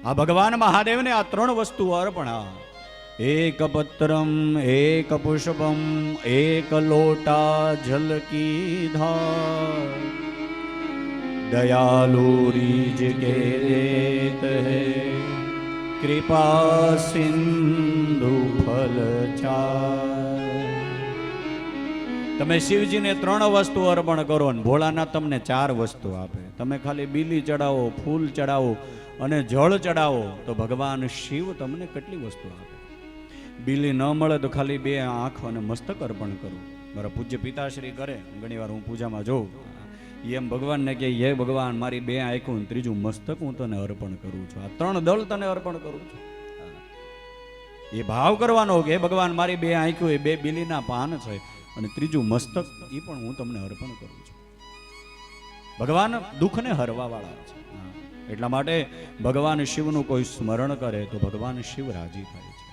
આ ભગવાન મહાદેવને આ ત્રણ વસ્તુ અર્પણ. એક પત્રમ એક પુષ્પમ એક લોટા જલ કી ધાર, દયાલુ રીજ કે દેત હૈ, કૃપા સિંધુ ફલ ચાર. તમે શિવજીને ત્રણ વસ્તુ અર્પણ કરો ને ભોળાનાથ તમને ચાર વસ્તુ આપે. તમે ખાલી બીલી ચડાવો, ફૂલ ચડાવો અને જળ ચડાવો તો ભગવાન શિવ તમને કેટલી વસ્તુ આપે. બીલી ન મળે તો ખાલી બે આંખ અને મસ્તક અર્પણ કરો. મારા પૂજ્ય પિતાશ્રી કરે, ઘણી વાર હું પૂજામાં જોઉં, એમ ભગવાનને કહે, હે ભગવાન મારી બે આંખું ત્રીજું મસ્તક હું તને અર્પણ કરું છું, આ ત્રણ દળ તને અર્પણ કરું છું. એ ભાવ કરવાનો કે હે ભગવાન મારી બે આંખું એ બે બીલીના પાન છે અને ત્રીજું મસ્તક એ પણ હું તમને અર્પણ કરું છું. ભગવાન દુઃખને હરવા વાળા છે. એટલા માટે ભગવાન શિવનું કોઈ સ્મરણ કરે તો ભગવાન શિવ રાજી થાય છે.